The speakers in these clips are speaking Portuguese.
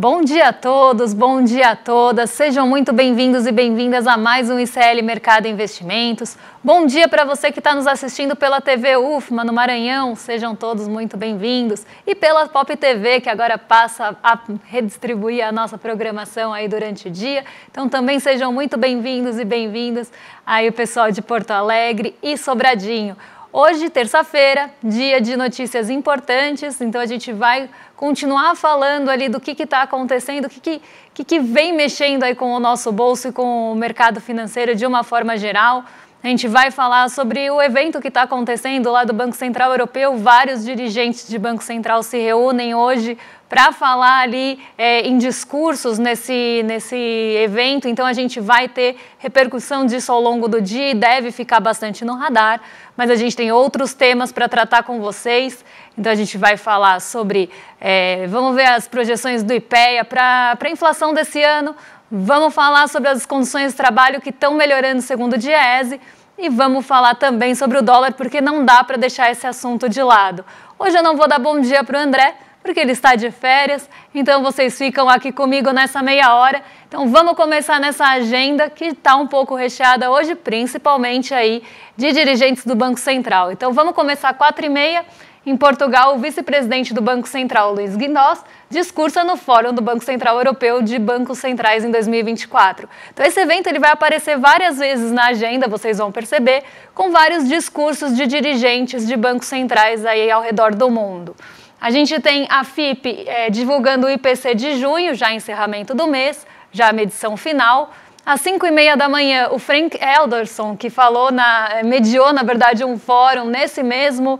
Bom dia a todos, bom dia a todas, sejam muito bem-vindos e bem-vindas a mais um ICL Mercado e Investimentos. Bom dia para você que está nos assistindo pela TV UFMA no Maranhão, sejam todos muito bem-vindos. E pela Pop TV, que agora passa a redistribuir a nossa programação aí durante o dia. Então também sejam muito bem-vindos e bem-vindas aí o pessoal de Porto Alegre e Sobradinho. Hoje, terça-feira, dia de notícias importantes, então a gente vai continuar falando ali do que está acontecendo, o que vem mexendo aí com o nosso bolso e com o mercado financeiro de uma forma geral. A gente vai falar sobre o evento que está acontecendo lá do Banco Central Europeu. Vários dirigentes de Banco Central se reúnem hoje para falar ali em discursos nesse evento. Então a gente vai ter repercussão disso ao longo do dia e deve ficar bastante no radar. Mas a gente tem outros temas para tratar com vocês. Então a gente vai falar sobre, vamos ver as projeções do IPEA para a inflação desse ano. Vamos falar sobre as condições de trabalho que estão melhorando segundo o Diese e vamos falar também sobre o dólar, porque não dá para deixar esse assunto de lado. Hoje eu não vou dar bom dia para o André, porque ele está de férias, então vocês ficam aqui comigo nessa meia hora. Então vamos começar nessa agenda que está um pouco recheada hoje, principalmente aí de dirigentes do Banco Central. Então vamos começar às 4h30. Em Portugal, o vice-presidente do Banco Central, Luís Guindos, discursa no Fórum do Banco Central Europeu de Bancos Centrais em 2024. Então esse evento ele vai aparecer várias vezes na agenda, vocês vão perceber, com vários discursos de dirigentes de bancos centrais aí ao redor do mundo. A gente tem a FIP divulgando o IPC de junho, já encerramento do mês, já a medição final. Às 5h30 da manhã, o Frank Elderson, que mediou, na verdade, um fórum nesse mesmo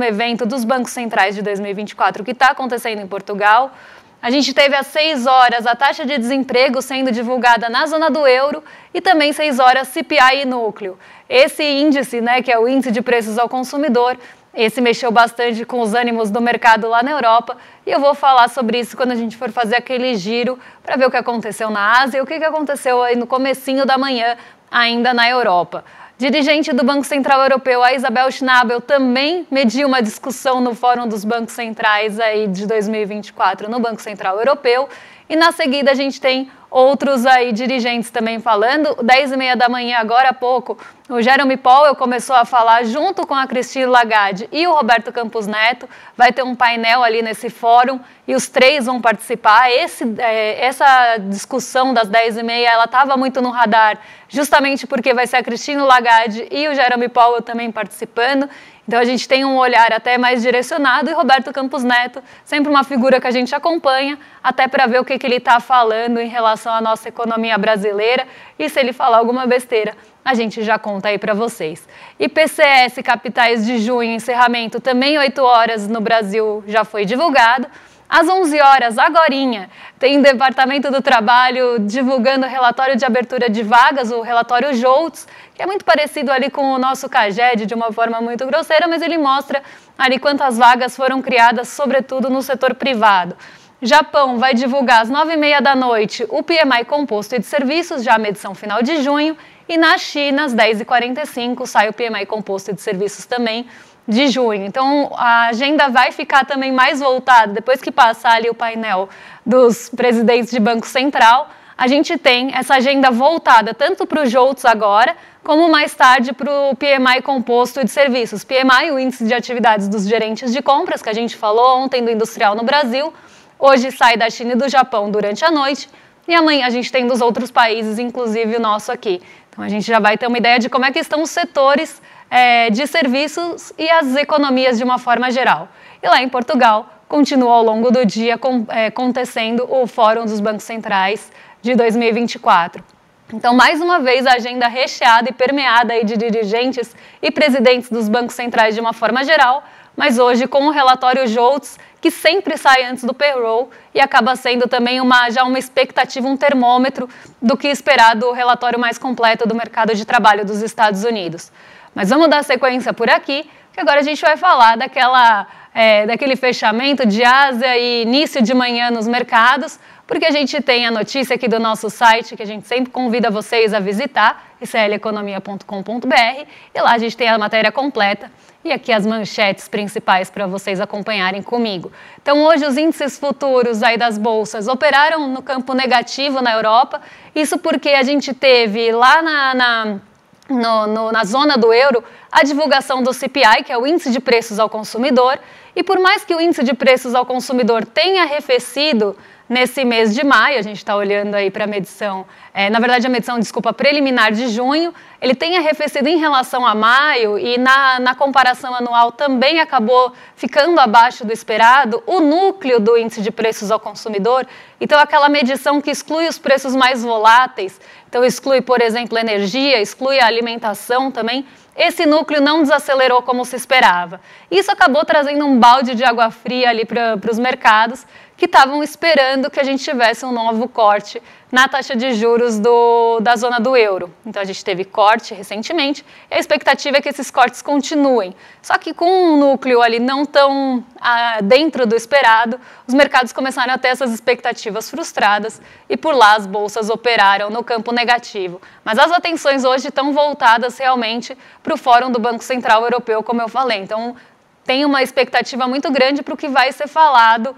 evento dos bancos centrais de 2024, que está acontecendo em Portugal. A gente teve às 6 horas a taxa de desemprego sendo divulgada na zona do euro e também 6 horas CPI e núcleo. Esse índice, que é o índice de preços ao consumidor, esse mexeu bastante com os ânimos do mercado lá na Europa e eu vou falar sobre isso quando a gente for fazer aquele giro para ver o que aconteceu na Ásia e o que aconteceu aí no comecinho da manhã ainda na Europa. Dirigente do Banco Central Europeu, a Isabel Schnabel, também mediu uma discussão no Fórum dos Bancos Centrais aí de 2024 no Banco Central Europeu. E na seguida a gente tem outros aí dirigentes também falando. 10h30 da manhã, agora há pouco, o Jerome Powell começou a falar junto com a Christine Lagarde e o Roberto Campos Neto. Vai ter um painel ali nesse fórum e os três vão participar. Essa discussão das 10h30, ela estava muito no radar, justamente porque vai ser a Christine Lagarde e o Jerome Powell também participando. Então a gente tem um olhar até mais direcionado e Roberto Campos Neto, sempre uma figura que a gente acompanha, até para ver o que ele está falando em relação à nossa economia brasileira e se ele falar alguma besteira, a gente já conta aí para vocês. IPCS Capitais de junho, encerramento também 8 horas no Brasil já foi divulgado. Às 11 horas, agorinha, tem o Departamento do Trabalho divulgando o relatório de abertura de vagas, o relatório JOLTS, que é muito parecido ali com o nosso CAGED, de uma forma muito grosseira, mas ele mostra ali quantas vagas foram criadas, sobretudo no setor privado. Japão vai divulgar às 9h30 da noite o PMI composto e de serviços, já a medição final de junho, e na China, às 10h45, sai o PMI composto e de serviços também, de junho. Então, a agenda vai ficar também mais voltada, depois que passar ali o painel dos presidentes de Banco Central, a gente tem essa agenda voltada tanto para o JOLTS agora, como mais tarde para o PMI composto de serviços. PMI, o índice de atividades dos gerentes de compras, que a gente falou ontem do industrial no Brasil, hoje sai da China e do Japão durante a noite, e amanhã a gente tem dos outros países, inclusive o nosso aqui. Então, a gente já vai ter uma ideia de como é que estão os setores de serviços e as economias de uma forma geral. E lá em Portugal, continua ao longo do dia acontecendo o Fórum dos Bancos Centrais de 2024. Então, mais uma vez, a agenda recheada e permeada aí de dirigentes e presidentes dos bancos centrais de uma forma geral, mas hoje com o relatório JOLTS, que sempre sai antes do payroll e acaba sendo também já uma expectativa, um termômetro do que esperar do relatório mais completo do mercado de trabalho dos Estados Unidos. Mas vamos dar sequência por aqui, que agora a gente vai falar daquele fechamento de Ásia e início de manhã nos mercados, porque a gente tem a notícia aqui do nosso site, que a gente sempre convida vocês a visitar, icleconomia.com.br, e lá a gente tem a matéria completa e aqui as manchetes principais para vocês acompanharem comigo. Então hoje os índices futuros aí das bolsas operaram no campo negativo na Europa, isso porque a gente teve lá na zona do euro a divulgação do CPI, que é o Índice de Preços ao Consumidor, e por mais que o Índice de Preços ao Consumidor tenha arrefecido nesse mês de maio, a gente está olhando aí para a medição, na verdade a medição, desculpa, preliminar de junho, ele tem arrefecido em relação a maio e na comparação anual também acabou ficando abaixo do esperado, o núcleo do índice de preços ao consumidor, então aquela medição que exclui os preços mais voláteis, então exclui, por exemplo, energia, exclui a alimentação também, esse núcleo não desacelerou como se esperava. Isso acabou trazendo um balde de água fria ali para os mercados, que estavam esperando que a gente tivesse um novo corte na taxa de juros da zona do euro. Então a gente teve corte recentemente e a expectativa é que esses cortes continuem. Só que com um núcleo ali não tão dentro do esperado, os mercados começaram a ter essas expectativas frustradas e por lá as bolsas operaram no campo negativo. Mas as atenções hoje estão voltadas realmente para o Fórum do Banco Central Europeu, como eu falei. Então tem uma expectativa muito grande para o que vai ser falado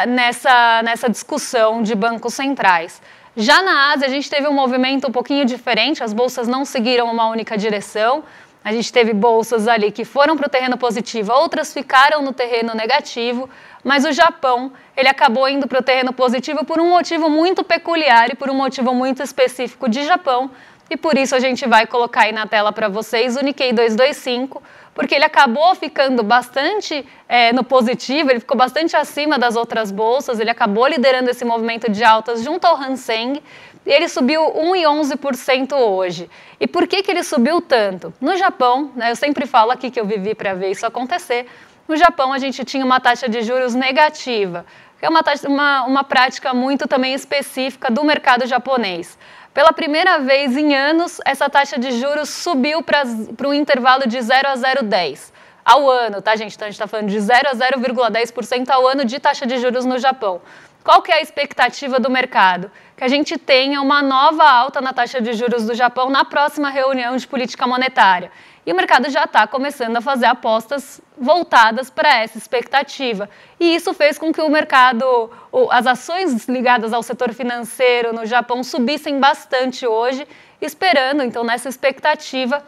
nessa discussão de bancos centrais. Já na Ásia, a gente teve um movimento um pouquinho diferente, as bolsas não seguiram uma única direção, a gente teve bolsas ali que foram para o terreno positivo, outras ficaram no terreno negativo, mas o Japão, ele acabou indo para o terreno positivo por um motivo muito peculiar e por um motivo muito específico de Japão, e por isso a gente vai colocar aí na tela para vocês o Nikkei 225, porque ele acabou ficando bastante no positivo, ele ficou bastante acima das outras bolsas, ele acabou liderando esse movimento de altas junto ao Hang Seng, e ele subiu 1,11% hoje. E por que ele subiu tanto? No Japão, né, eu sempre falo aqui que eu vivi para ver isso acontecer, no Japão a gente tinha uma taxa de juros negativa, que é uma prática muito também específica do mercado japonês. Pela primeira vez em anos, essa taxa de juros subiu para um intervalo de 0 a 0,10 ao ano, tá, gente? Então, a gente está falando de 0 a 0,10% ao ano de taxa de juros no Japão. Qual que é a expectativa do mercado? Que a gente tenha uma nova alta na taxa de juros do Japão na próxima reunião de política monetária. E o mercado já está começando a fazer apostas voltadas para essa expectativa. E isso fez com que o mercado, as ações ligadas ao setor financeiro no Japão subissem bastante hoje, esperando, então, nessa expectativa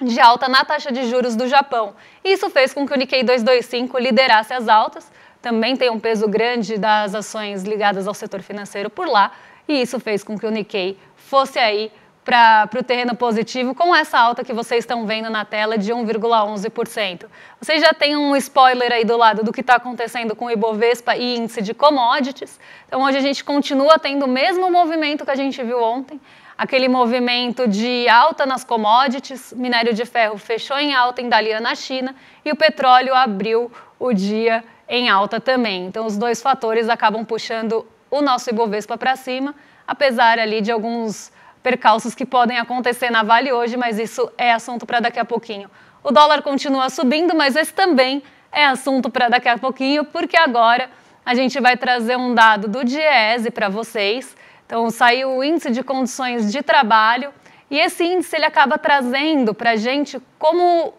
de alta na taxa de juros do Japão. E isso fez com que o Nikkei 225 liderasse as altas, também tem um peso grande das ações ligadas ao setor financeiro por lá, e isso fez com que o Nikkei fosse aí para o terreno positivo com essa alta que vocês estão vendo na tela de 1,11%. Vocês já têm um spoiler aí do lado do que está acontecendo com o Ibovespa e índice de commodities. Então hoje a gente continua tendo o mesmo movimento que a gente viu ontem, aquele movimento de alta nas commodities, minério de ferro fechou em alta em Dalian na China e o petróleo abriu o dia em alta também. Então os dois fatores acabam puxando o nosso Ibovespa para cima, apesar ali de alguns percalços que podem acontecer na Vale hoje, mas isso é assunto para daqui a pouquinho. O dólar continua subindo, mas esse também é assunto para daqui a pouquinho, porque agora a gente vai trazer um dado do Diese para vocês. Então, saiu o índice de condições de trabalho e esse índice ele acaba trazendo para a gente como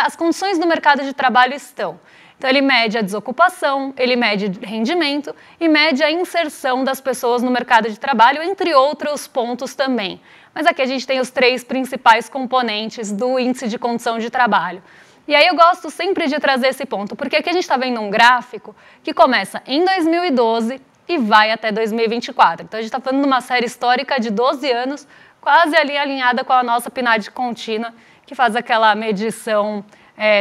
as condições do mercado de trabalho estão. Então, ele mede a desocupação, ele mede rendimento e mede a inserção das pessoas no mercado de trabalho, entre outros pontos também. Mas aqui a gente tem os 3 principais componentes do índice de condição de trabalho. E aí eu gosto sempre de trazer esse ponto, porque aqui a gente está vendo um gráfico que começa em 2012 e vai até 2024. Então, a gente está falando de uma série histórica de 12 anos, quase ali alinhada com a nossa PNAD contínua, que faz aquela medição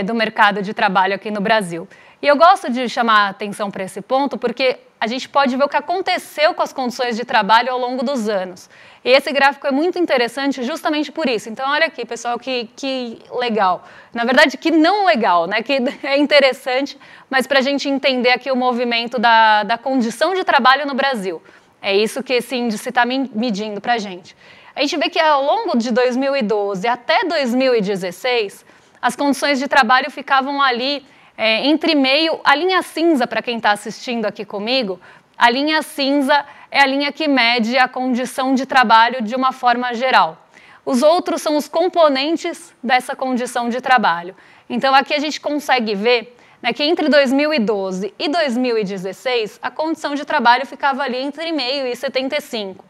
do mercado de trabalho aqui no Brasil. E eu gosto de chamar a atenção para esse ponto porque a gente pode ver o que aconteceu com as condições de trabalho ao longo dos anos. E esse gráfico é muito interessante justamente por isso. Então, olha aqui, pessoal, que legal. Na verdade, que não legal, né? Que é interessante, mas para a gente entender aqui o movimento da condição de trabalho no Brasil. É isso que esse índice está medindo para a gente. A gente vê que ao longo de 2012 até 2016, as condições de trabalho ficavam ali entre meio, a linha cinza para quem está assistindo aqui comigo, A linha cinza é a linha que mede a condição de trabalho de uma forma geral. Os outros são os componentes dessa condição de trabalho. Então, aqui a gente consegue ver, né, que entre 2012 e 2016, a condição de trabalho ficava ali entre 0,5 e 75.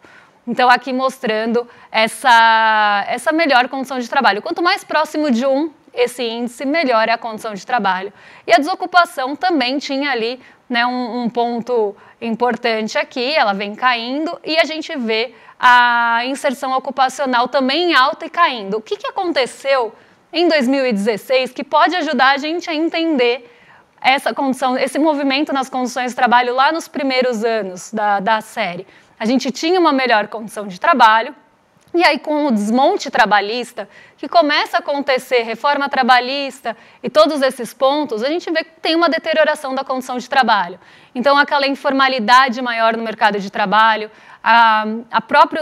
Então, aqui mostrando essa melhor condição de trabalho. Quanto mais próximo de 1, esse índice, melhor é a condição de trabalho. E a desocupação também tinha ali, né, um ponto importante aqui, ela vem caindo, e a gente vê a inserção ocupacional também em alta e caindo. O que aconteceu em 2016 que pode ajudar a gente a entender essa condição, esse movimento nas condições de trabalho lá nos primeiros anos da série? A gente tinha uma melhor condição de trabalho, e aí com o desmonte trabalhista, que começa a acontecer, reforma trabalhista e todos esses pontos, a gente vê que tem uma deterioração da condição de trabalho. Então, aquela informalidade maior no mercado de trabalho,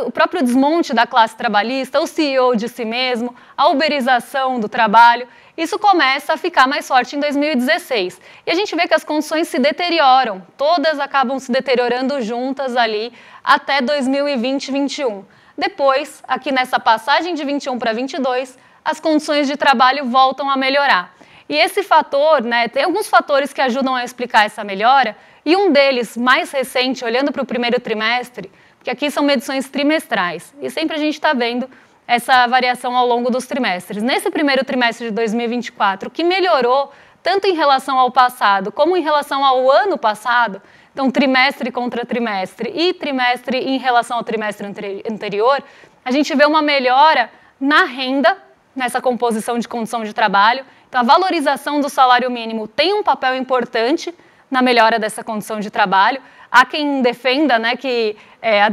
o próprio desmonte da classe trabalhista, o CEO de si mesmo, a uberização do trabalho, isso começa a ficar mais forte em 2016. E a gente vê que as condições se deterioram, todas acabam se deteriorando juntas ali até 2020 e 2021. Depois, aqui nessa passagem de 21 para 22, as condições de trabalho voltam a melhorar. E esse fator, né, tem alguns fatores que ajudam a explicar essa melhora, e um deles, mais recente, olhando para o primeiro trimestre, porque aqui são medições trimestrais, e sempre a gente está vendo essa variação ao longo dos trimestres. Nesse primeiro trimestre de 2024, o que melhorou, tanto em relação ao passado como em relação ao ano passado, então trimestre contra trimestre e trimestre em relação ao trimestre anterior, a gente vê uma melhora na renda, nessa composição de condição de trabalho. Então, a valorização do salário mínimo tem um papel importante na melhora dessa condição de trabalho. Há quem defenda, né, que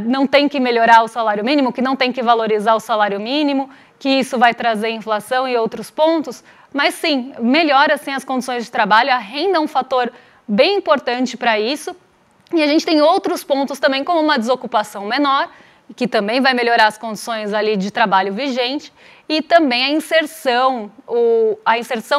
não tem que melhorar o salário mínimo, que não tem que valorizar o salário mínimo, que isso vai trazer inflação e outros pontos, mas sim, melhora sim as condições de trabalho, a renda é um fator bem importante para isso, e a gente tem outros pontos também, como uma desocupação menor, que também vai melhorar as condições ali de trabalho vigente, e também a inserção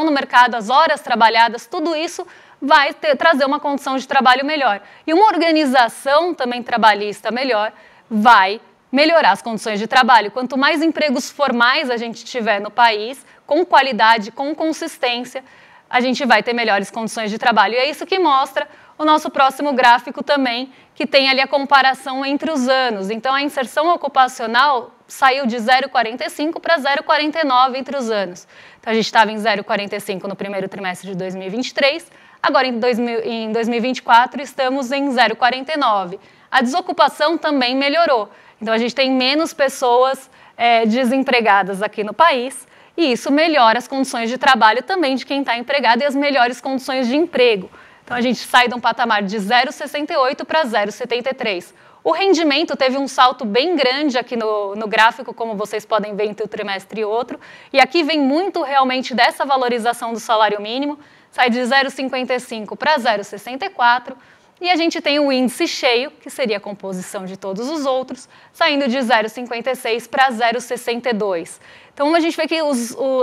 no mercado, as horas trabalhadas, tudo isso vai trazer uma condição de trabalho melhor. E uma organização também trabalhista melhor vai melhorar as condições de trabalho. Quanto mais empregos formais a gente tiver no país, com qualidade, com consistência, a gente vai ter melhores condições de trabalho. E é isso que mostra o nosso próximo gráfico também, que tem ali a comparação entre os anos. Então, a inserção ocupacional saiu de 0,45 para 0,49 entre os anos. Então, a gente estava em 0,45 no primeiro trimestre de 2023, agora em 2024 estamos em 0,49. A desocupação também melhorou. Então, a gente tem menos pessoas desempregadas aqui no país, e isso melhora as condições de trabalho também de quem está empregado e as melhores condições de emprego. Então, a gente sai de um patamar de 0,68 para 0,73. O rendimento teve um salto bem grande aqui no gráfico, como vocês podem ver entre um trimestre e outro, e aqui vem muito realmente dessa valorização do salário mínimo, sai de 0,55 para 0,64, e a gente tem o índice cheio, que seria a composição de todos os outros, saindo de 0,56 para 0,62. Então, a gente vê que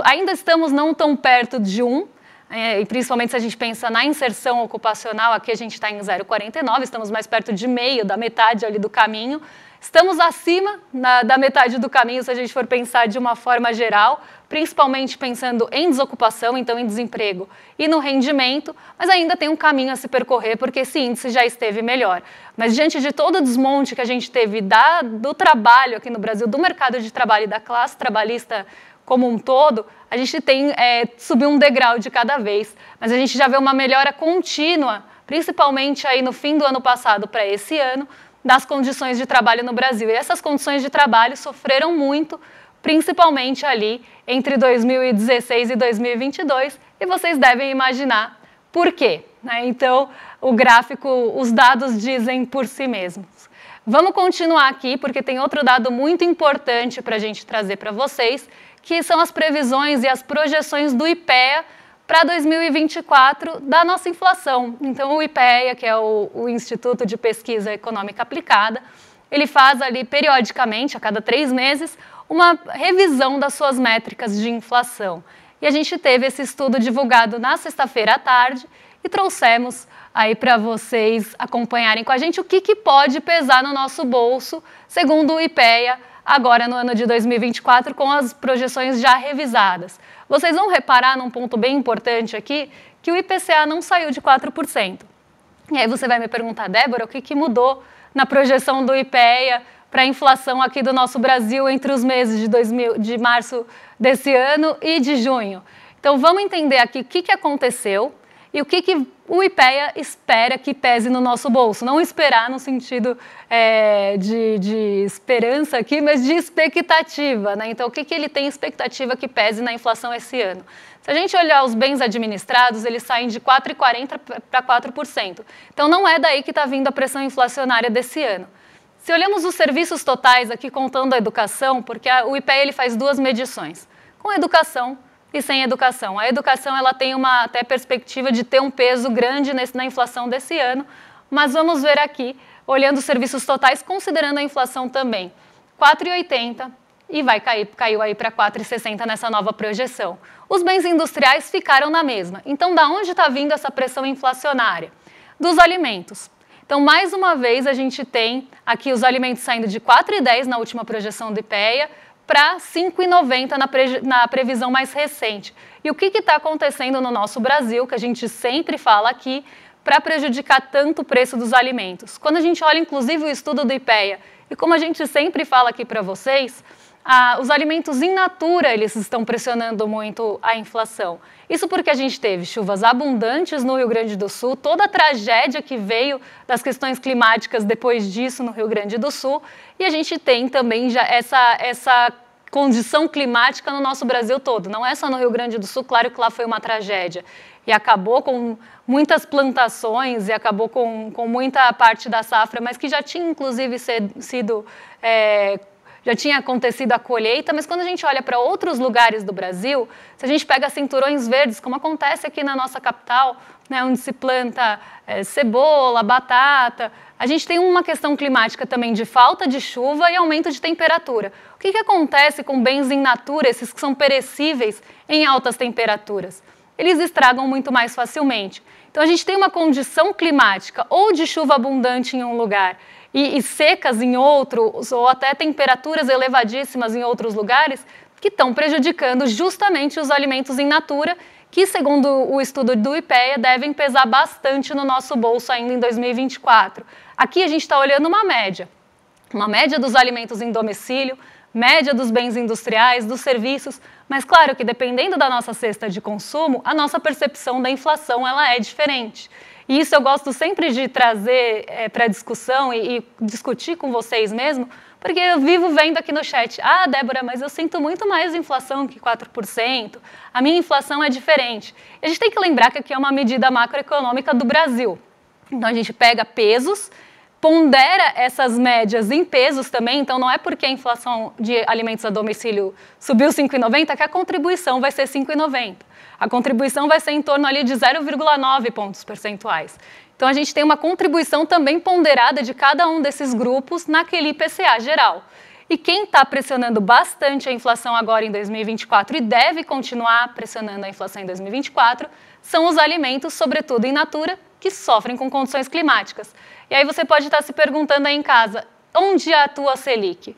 ainda estamos não tão perto de 1, e principalmente se a gente pensa na inserção ocupacional, aqui a gente está em 0,49, estamos mais perto de meio, da metade ali do caminho. Estamos acima da metade do caminho, se a gente for pensar de uma forma geral, principalmente pensando em desocupação, então em desemprego e no rendimento, mas ainda tem um caminho a se percorrer, porque esse índice já esteve melhor. Mas diante de todo o desmonte que a gente teve do trabalho aqui no Brasil, do mercado de trabalho e da classe trabalhista como um todo, a gente tem subir um degrau de cada vez, mas a gente já vê uma melhora contínua, principalmente aí no fim do ano passado para esse ano, das condições de trabalho no Brasil. E essas condições de trabalho sofreram muito, principalmente ali entre 2016 e 2022, e vocês devem imaginar por quê, né? Então, o gráfico, os dados dizem por si mesmos. Vamos continuar aqui, porque tem outro dado muito importante para a gente trazer para vocês, que são as previsões e as projeções do IPEA para 2024 da nossa inflação. Então, o IPEA, que é o Instituto de Pesquisa Econômica Aplicada, ele faz ali periodicamente, a cada 3 meses, uma revisão das suas métricas de inflação. E a gente teve esse estudo divulgado na sexta-feira à tarde, e trouxemos aí para vocês acompanharem com a gente o que pode pesar no nosso bolso, segundo o IPEA, agora no ano de 2024, com as projeções já revisadas. Vocês vão reparar num ponto bem importante aqui, que o IPCA não saiu de 4%. E aí você vai me perguntar, Débora, o que mudou na projeção do IPEA para a inflação aqui do nosso Brasil entre os meses de março desse ano e de junho? Então vamos entender aqui o que aconteceu e o que o IPEA espera que pese no nosso bolso. Não esperar no sentido de esperança aqui, mas de expectativa, né? Então, o que ele tem expectativa que pese na inflação esse ano? Se a gente olhar os bens administrados, eles saem de 4,40% para 4%. Então, não é daí que está vindo a pressão inflacionária desse ano. Se olhamos os serviços totais aqui, contando a educação, porque o IPEA ele faz duas medições, com educação e sem educação. A educação ela tem uma até perspectiva de ter um peso grande na inflação desse ano, mas vamos ver aqui, olhando os serviços totais, considerando a inflação também. 4,80 e caiu aí para 4,60 nessa nova projeção. Os bens industriais ficaram na mesma. Então, da onde está vindo essa pressão inflacionária? Dos alimentos. Então, mais uma vez, a gente tem aqui os alimentos saindo de 4,10 na última projeção do IPEA, para 5,90 na previsão mais recente. E o que está acontecendo no nosso Brasil, que a gente sempre fala aqui, para prejudicar tanto o preço dos alimentos? Quando a gente olha, inclusive, o estudo do IPEA, e como a gente sempre fala aqui para vocês, os alimentos in natura, eles estão pressionando muito a inflação. Isso porque a gente teve chuvas abundantes no Rio Grande do Sul, toda a tragédia que veio das questões climáticas depois disso no Rio Grande do Sul, e a gente tem também já essa condição climática no nosso Brasil todo. Não é só no Rio Grande do Sul, claro que lá foi uma tragédia. E acabou com muitas plantações e acabou com muita parte da safra, mas que já tinha inclusive já tinha acontecido a colheita, mas quando a gente olha para outros lugares do Brasil, se a gente pega cinturões verdes, como acontece aqui na nossa capital, né, onde se planta cebola, batata, a gente tem uma questão climática também de falta de chuva e aumento de temperatura. O que acontece com bens in natura, esses que são perecíveis em altas temperaturas? Eles estragam muito mais facilmente. Então a gente tem uma condição climática ou de chuva abundante em um lugar e secas em outros, ou até temperaturas elevadíssimas em outros lugares, que estão prejudicando justamente os alimentos in natura, que, segundo o estudo do IPEA, devem pesar bastante no nosso bolso ainda em 2024. Aqui a gente está olhando uma média dos alimentos em domicílio, média dos bens industriais, dos serviços, mas claro que dependendo da nossa cesta de consumo, a nossa percepção da inflação ela é diferente. E isso eu gosto sempre de trazer para discussão e discutir com vocês mesmo, porque eu vivo vendo aqui no chat, Débora, mas eu sinto muito mais inflação que 4%, a minha inflação é diferente. E a gente tem que lembrar que aqui é uma medida macroeconômica do Brasil. Então a gente pega pesos, pondera essas médias em pesos também, então não é porque a inflação de alimentos a domicílio subiu 5,90 que a contribuição vai ser 5,90. A contribuição vai ser em torno ali de 0,9 pontos percentuais. Então a gente tem uma contribuição também ponderada de cada um desses grupos naquele IPCA geral. E quem está pressionando bastante a inflação agora em 2024 e deve continuar pressionando a inflação em 2024 são os alimentos, sobretudo in natura, que sofrem com condições climáticas. E aí você pode estar se perguntando aí em casa, onde atua a Selic?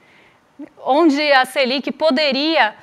Onde a Selic poderia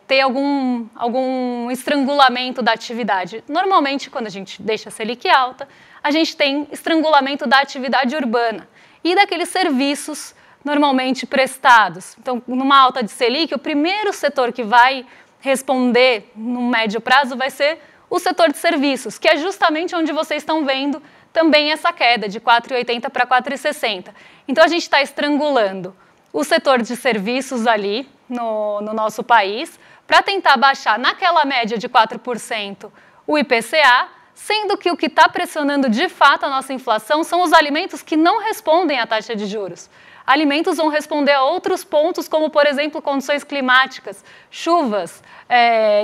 ter algum estrangulamento da atividade? Normalmente, quando a gente deixa a Selic alta, a gente tem estrangulamento da atividade urbana e daqueles serviços normalmente prestados. Então, numa alta de Selic, o primeiro setor que vai responder no médio prazo vai ser o setor de serviços, que é justamente onde vocês estão vendo também essa queda de 4,80 para 4,60. Então, a gente está estrangulando o setor de serviços ali no nosso país para tentar baixar naquela média de 4% o IPCA, sendo que o que está pressionando de fato a nossa inflação são os alimentos que não respondem à taxa de juros. Alimentos vão responder a outros pontos, como, por exemplo, condições climáticas, chuvas,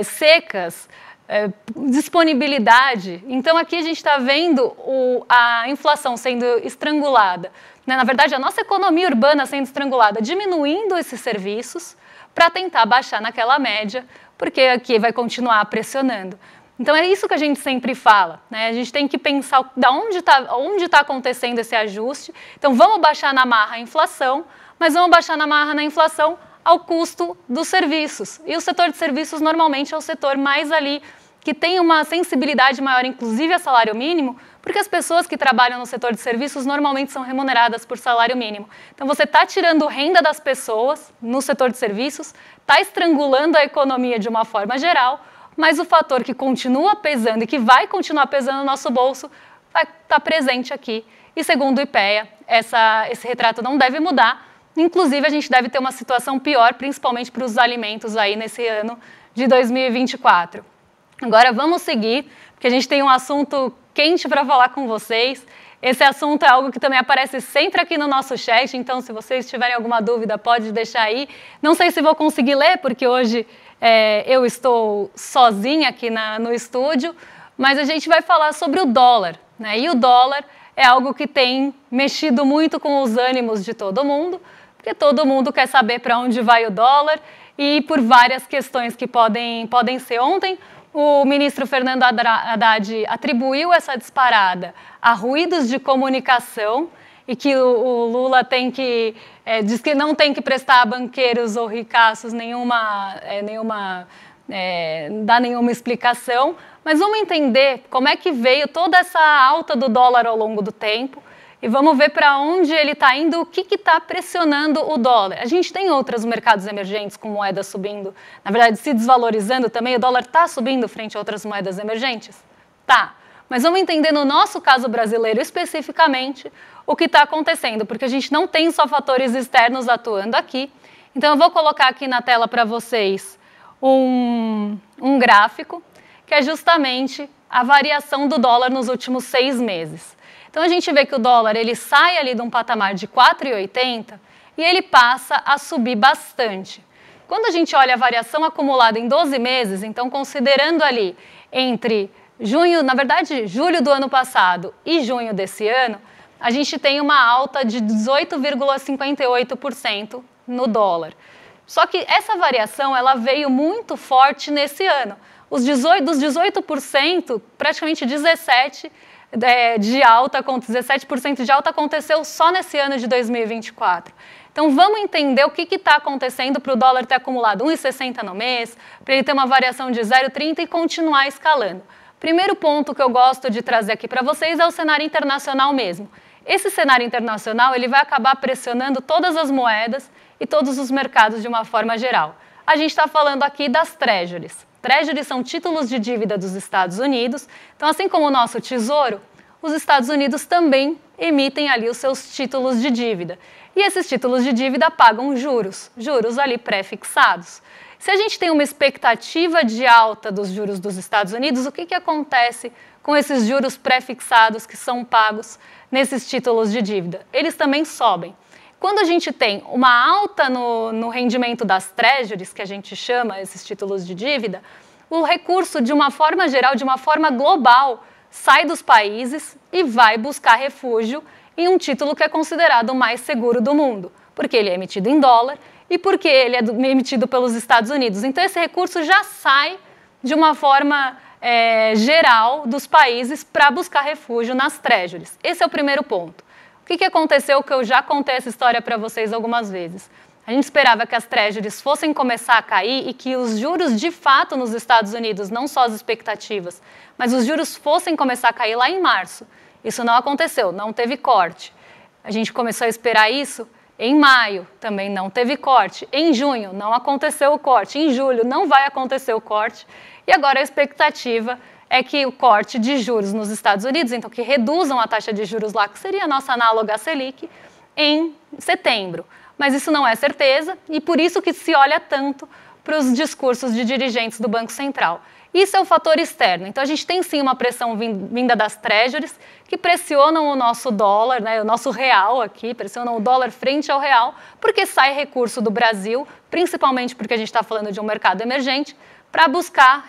secas, disponibilidade. Então, aqui a gente está vendo a inflação sendo estrangulada. Na verdade, a nossa economia urbana sendo estrangulada, diminuindo esses serviços para tentar baixar naquela média, porque aqui vai continuar pressionando. Então é isso que a gente sempre fala, né? A gente tem que pensar onde tá acontecendo esse ajuste. Então vamos baixar na marra a inflação, mas vamos baixar na marra na inflação ao custo dos serviços. E o setor de serviços normalmente é o setor mais ali que tem uma sensibilidade maior, inclusive a salário mínimo, porque as pessoas que trabalham no setor de serviços normalmente são remuneradas por salário mínimo. Então você está tirando renda das pessoas no setor de serviços, está estrangulando a economia de uma forma geral, mas o fator que continua pesando e que vai continuar pesando no nosso bolso vai estar presente aqui. E segundo o IPEA, esse retrato não deve mudar. Inclusive, a gente deve ter uma situação pior, principalmente para os alimentos aí nesse ano de 2024. Agora vamos seguir, porque a gente tem um assunto quente para falar com vocês. Esse assunto é algo que também aparece sempre aqui no nosso chat, então se vocês tiverem alguma dúvida, pode deixar aí. Não sei se vou conseguir ler, porque hoje eu estou sozinha aqui no estúdio, mas a gente vai falar sobre o dólar, né? E o dólar é algo que tem mexido muito com os ânimos de todo mundo, porque todo mundo quer saber para onde vai o dólar e por várias questões que podem ser. Ontem, o ministro Fernando Haddad atribuiu essa disparada a ruídos de comunicação e que o Lula diz que não tem que prestar a banqueiros ou ricaços dar nenhuma explicação, mas vamos entender como é que veio toda essa alta do dólar ao longo do tempo e vamos ver para onde ele está indo, o que está pressionando o dólar. A gente tem outros mercados emergentes com moedas subindo, na verdade se desvalorizando também, o dólar está subindo frente a outras moedas emergentes? Tá, mas vamos entender no nosso caso brasileiro especificamente o que está acontecendo, porque a gente não tem só fatores externos atuando aqui. Então eu vou colocar aqui na tela para vocês um gráfico que é justamente a variação do dólar nos últimos 6 meses. Então a gente vê que o dólar ele sai ali de um patamar de 4,80 e ele passa a subir bastante. Quando a gente olha a variação acumulada em 12 meses, então considerando ali entre julho do ano passado e junho desse ano, a gente tem uma alta de 18,58% no dólar. Só que essa variação ela veio muito forte nesse ano. Dos 18%, praticamente 17% de alta aconteceu só nesse ano de 2024. Então vamos entender o que está acontecendo para o dólar ter acumulado 1,60 no mês, para ele ter uma variação de 0,30 e continuar escalando. Primeiro ponto que eu gosto de trazer aqui para vocês é o cenário internacional mesmo. Esse cenário internacional ele vai acabar pressionando todas as moedas e todos os mercados de uma forma geral. A gente está falando aqui das treasuries. Treasuries são títulos de dívida dos Estados Unidos. Então, assim como o nosso Tesouro, os Estados Unidos também emitem ali os seus títulos de dívida. E esses títulos de dívida pagam juros ali pré-fixados. Se a gente tem uma expectativa de alta dos juros dos Estados Unidos, o que acontece com esses juros pré-fixados que são pagos nesses títulos de dívida? Eles também sobem. Quando a gente tem uma alta no rendimento das treasuries, que a gente chama esses títulos de dívida, o recurso, de uma forma geral, de uma forma global, sai dos países e vai buscar refúgio em um título que é considerado o mais seguro do mundo, porque ele é emitido em dólar e porque ele é emitido pelos Estados Unidos. Então, esse recurso já sai de uma forma geral dos países para buscar refúgio nas treasuries. Esse é o primeiro ponto. O que aconteceu, que eu já contei essa história para vocês algumas vezes. A gente esperava que as treasuries fossem começar a cair e que os juros de fato nos Estados Unidos, não só as expectativas, mas os juros fossem começar a cair lá em março. Isso não aconteceu, não teve corte. A gente começou a esperar isso em maio, também não teve corte. Em junho, não aconteceu o corte. Em julho, não vai acontecer o corte. E agora a expectativa é que o corte de juros nos Estados Unidos, então que reduzam a taxa de juros lá, que seria a nossa análoga Selic, em setembro. Mas isso não é certeza e por isso que se olha tanto para os discursos de dirigentes do Banco Central. Isso é o fator externo. Então a gente tem sim uma pressão vinda das treasuries que pressionam o nosso dólar, né, o nosso real aqui, pressionam o dólar frente ao real, porque sai recurso do Brasil, principalmente porque a gente está falando de um mercado emergente, para buscar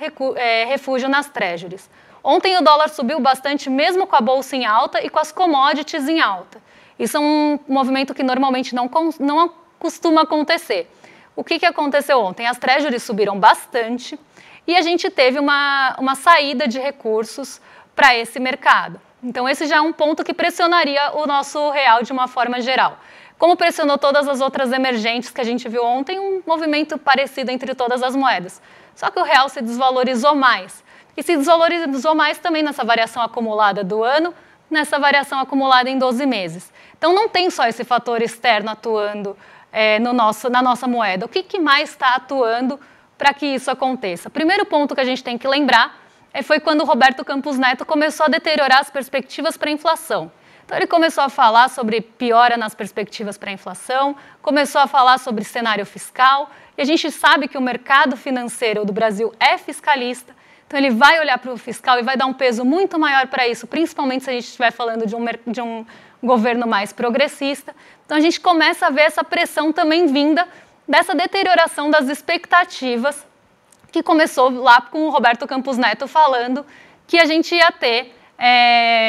refúgio nas treasuries. Ontem o dólar subiu bastante, mesmo com a bolsa em alta e com as commodities em alta. Isso é um movimento que normalmente não costuma acontecer. O que aconteceu ontem? As treasuries subiram bastante e a gente teve uma saída de recursos para esse mercado. Então esse já é um ponto que pressionaria o nosso real de uma forma geral. Como pressionou todas as outras emergentes que a gente viu ontem, um movimento parecido entre todas as moedas. Só que o real se desvalorizou mais. E se desvalorizou mais também nessa variação acumulada do ano, nessa variação acumulada em 12 meses. Então não tem só esse fator externo atuando na nossa moeda. O que mais está atuando para que isso aconteça? Primeiro ponto que a gente tem que lembrar foi quando o Roberto Campos Neto começou a deteriorar as perspectivas para a inflação. Então ele começou a falar sobre piora nas perspectivas para a inflação, começou a falar sobre cenário fiscal, e a gente sabe que o mercado financeiro do Brasil é fiscalista, então ele vai olhar para o fiscal e vai dar um peso muito maior para isso, principalmente se a gente estiver falando de um governo mais progressista. Então a gente começa a ver essa pressão também vinda dessa deterioração das expectativas, que começou lá com o Roberto Campos Neto falando que a gente ia ter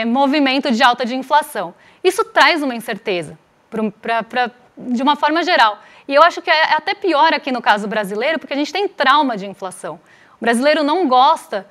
movimento de alta de inflação. Isso traz uma incerteza, de uma forma geral. E eu acho que é até pior aqui no caso brasileiro, porque a gente tem trauma de inflação. O brasileiro não gosta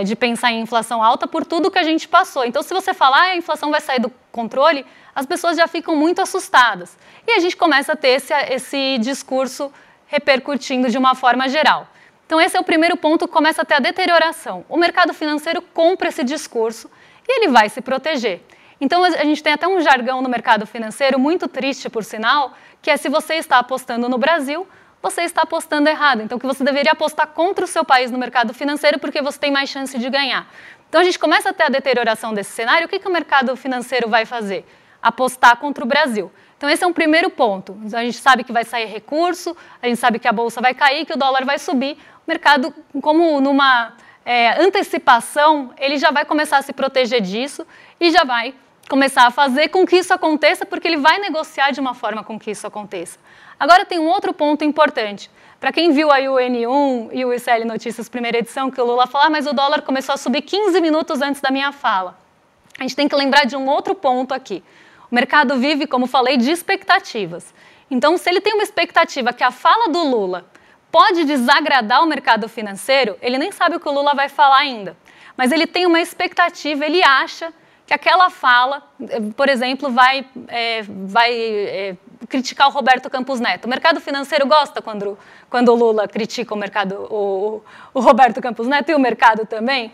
de pensar em inflação alta por tudo que a gente passou. Então, se você falar a inflação vai sair do controle, as pessoas já ficam muito assustadas. E a gente começa a ter esse discurso repercutindo de uma forma geral. Então, esse é o primeiro ponto, começa a ter a deterioração. O mercado financeiro compra esse discurso e ele vai se proteger. Então, a gente tem até um jargão no mercado financeiro, muito triste, por sinal, que é se você está apostando no Brasil, você está apostando errado. Então, que você deveria apostar contra o seu país no mercado financeiro porque você tem mais chance de ganhar. Então, a gente começa a ter a deterioração desse cenário. O que o mercado financeiro vai fazer? Apostar contra o Brasil. Então, esse é um primeiro ponto. A gente sabe que vai sair recurso, a gente sabe que a bolsa vai cair, que o dólar vai subir. O mercado, como numa antecipação, ele já vai começar a se proteger disso e já vai começar a fazer com que isso aconteça, porque ele vai negociar de uma forma com que isso aconteça. Agora, tem um outro ponto importante. Para quem viu aí o N1 e o ICL Notícias primeira edição, que o Lula falou, mas o dólar começou a subir 15 minutos antes da minha fala. A gente tem que lembrar de um outro ponto aqui. O mercado vive, como falei, de expectativas. Então, se ele tem uma expectativa que a fala do Lula pode desagradar o mercado financeiro, ele nem sabe o que o Lula vai falar ainda. Mas ele tem uma expectativa, ele acha que aquela fala, por exemplo, vai criticar o Roberto Campos Neto. O mercado financeiro gosta quando o Lula critica o Roberto Campos Neto e o mercado também.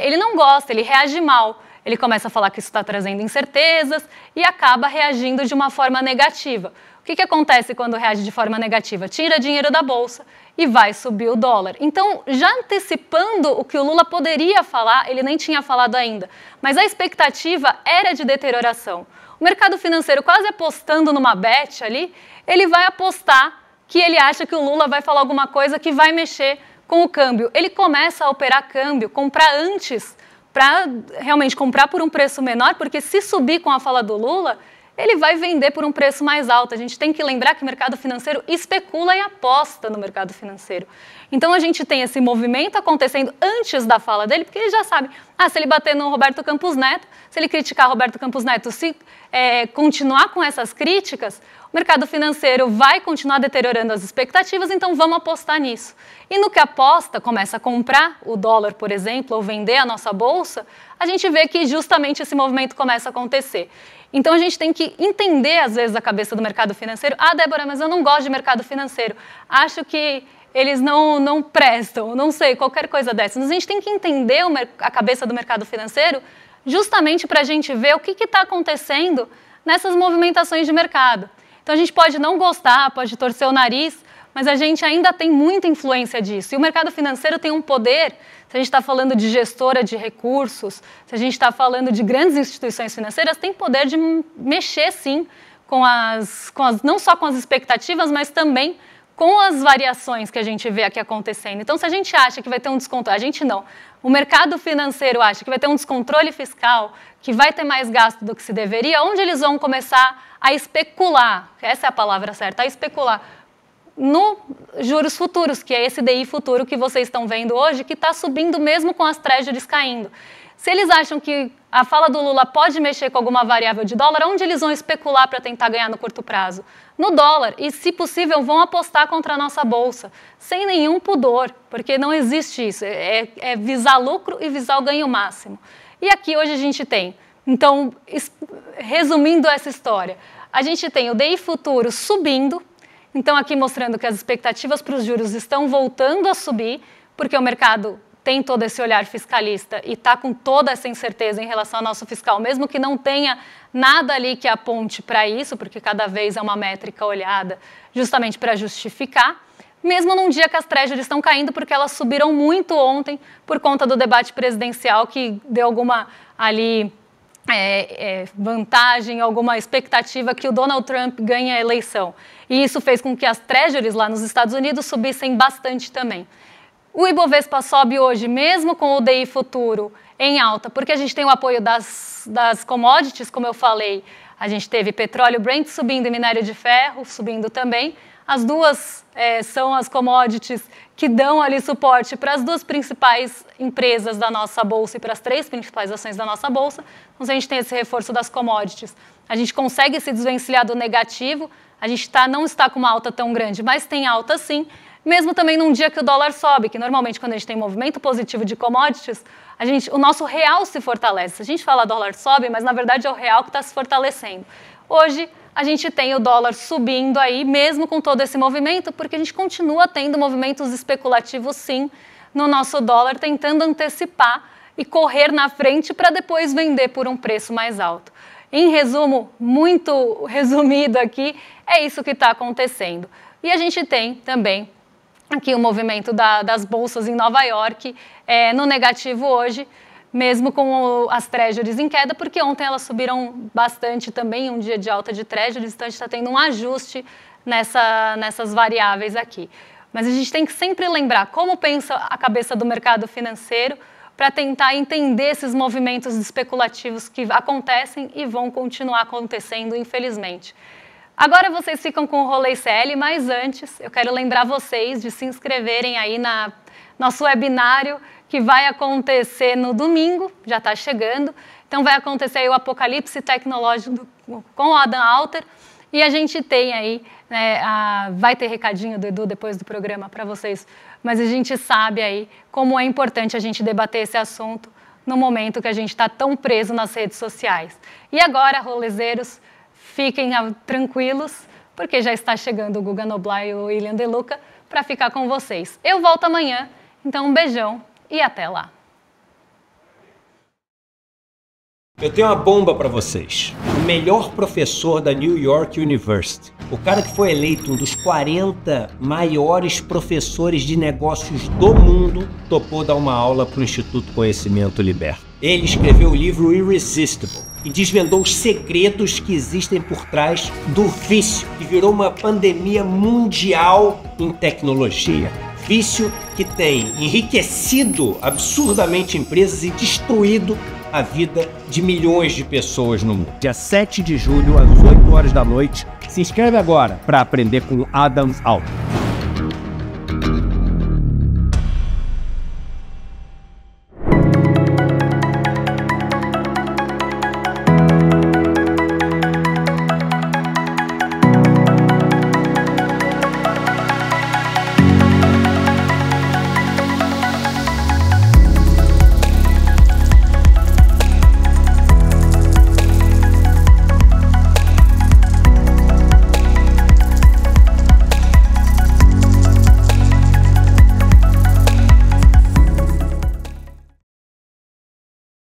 Ele não gosta, ele reage mal. Ele começa a falar que isso está trazendo incertezas e acaba reagindo de uma forma negativa. O que acontece quando reage de forma negativa? Tira dinheiro da bolsa e vai subir o dólar. Então, já antecipando o que o Lula poderia falar, ele nem tinha falado ainda, mas a expectativa era de deterioração. O mercado financeiro, quase apostando numa bet ali, ele vai apostar que ele acha que o Lula vai falar alguma coisa que vai mexer com o câmbio. Ele começa a operar câmbio, comprar antes, para realmente comprar por um preço menor, porque se subir com a fala do Lula, ele vai vender por um preço mais alto. A gente tem que lembrar que o mercado financeiro especula e aposta no mercado financeiro. Então, a gente tem esse movimento acontecendo antes da fala dele, porque ele já sabe, se ele bater no Roberto Campos Neto, se ele criticar Roberto Campos Neto, se continuar com essas críticas, o mercado financeiro vai continuar deteriorando as expectativas, então vamos apostar nisso. E no que aposta, começa a comprar o dólar, por exemplo, ou vender a nossa bolsa, a gente vê que justamente esse movimento começa a acontecer. Então, a gente tem que entender, às vezes, a cabeça do mercado financeiro. Débora, mas eu não gosto de mercado financeiro. Acho que eles não prestam, não sei, qualquer coisa dessa. Mas a gente tem que entender a cabeça do mercado financeiro justamente para a gente ver o que está acontecendo nessas movimentações de mercado. Então, a gente pode não gostar, pode torcer o nariz, mas a gente ainda tem muita influência disso. E o mercado financeiro tem um poder, se a gente está falando de gestora de recursos, se a gente está falando de grandes instituições financeiras, tem poder de mexer, sim, não só com as expectativas, mas também com as variações que a gente vê aqui acontecendo. Então, se a gente acha que vai ter um descontrole, a gente não. O mercado financeiro acha que vai ter um descontrole fiscal, que vai ter mais gasto do que se deveria, onde eles vão começar a especular, essa é a palavra certa, a especular, no juros futuros, que é esse DI futuro que vocês estão vendo hoje, que está subindo mesmo com as treasuries caindo. Se eles acham que a fala do Lula pode mexer com alguma variável de dólar, onde eles vão especular para tentar ganhar no curto prazo? No dólar, e se possível vão apostar contra a nossa bolsa, sem nenhum pudor, porque não existe isso, é visar lucro e visar o ganho máximo. E aqui hoje a gente tem, então, resumindo essa história, a gente tem o DI futuro subindo, então aqui mostrando que as expectativas para os juros estão voltando a subir, porque o mercado tem todo esse olhar fiscalista e está com toda essa incerteza em relação ao nosso fiscal, mesmo que não tenha nada ali que aponte para isso, porque cada vez é uma métrica olhada justamente para justificar, mesmo num dia que as treasuries estão caindo, porque elas subiram muito ontem por conta do debate presidencial que deu alguma ali vantagem, alguma expectativa que o Donald Trump ganhe a eleição. E isso fez com que as treasuries lá nos Estados Unidos subissem bastante também. O Ibovespa sobe hoje, mesmo com o DI futuro em alta, porque a gente tem o apoio das commodities, como eu falei. A gente teve petróleo Brent subindo e minério de ferro subindo também. As duas são as commodities que dão ali suporte para as duas principais empresas da nossa bolsa e para as três principais ações da nossa bolsa. Então, se a gente tem esse reforço das commodities, a gente consegue se desvencilhar do negativo. A gente não está com uma alta tão grande, mas tem alta sim. Mesmo também num dia que o dólar sobe, que normalmente quando a gente tem movimento positivo de commodities, o nosso real se fortalece. A gente fala dólar sobe, mas na verdade é o real que está se fortalecendo. Hoje a gente tem o dólar subindo aí, mesmo com todo esse movimento, porque a gente continua tendo movimentos especulativos sim no nosso dólar, tentando antecipar e correr na frente para depois vender por um preço mais alto. Em resumo, muito resumido aqui, é isso que está acontecendo. E a gente tem também aqui o movimento das bolsas em Nova York no negativo hoje, mesmo com as treasuries em queda, porque ontem elas subiram bastante também, um dia de alta de treasuries, então a gente está tendo um ajuste nessas variáveis aqui. Mas a gente tem que sempre lembrar como pensa a cabeça do mercado financeiro para tentar entender esses movimentos especulativos que acontecem e vão continuar acontecendo, infelizmente. Agora vocês ficam com o Rolê ICL, mas antes eu quero lembrar vocês de se inscreverem aí nosso webinário que vai acontecer no domingo, já está chegando. Então vai acontecer aí o Apocalipse Tecnológico com o Adam Alter e a gente tem aí, vai ter recadinho do Edu depois do programa para vocês, mas a gente sabe aí como é importante a gente debater esse assunto no momento que a gente está tão preso nas redes sociais. E agora, rolezeiros, fiquem tranquilos, porque já está chegando o Guga Noblar e o William De Luca para ficar com vocês. Eu volto amanhã, então um beijão e até lá. Eu tenho uma bomba para vocês. O melhor professor da New York University, o cara que foi eleito um dos 40 maiores professores de negócios do mundo, topou dar uma aula para o Instituto Conhecimento Liberto. Ele escreveu o livro Irresistible e desvendou os segredos que existem por trás do vício, que virou uma pandemia mundial em tecnologia. Vício que tem enriquecido absurdamente empresas e destruído a vida de milhões de pessoas no mundo. Dia 7 de julho, às 8 horas da noite. Se inscreve agora para aprender com Adam Alter.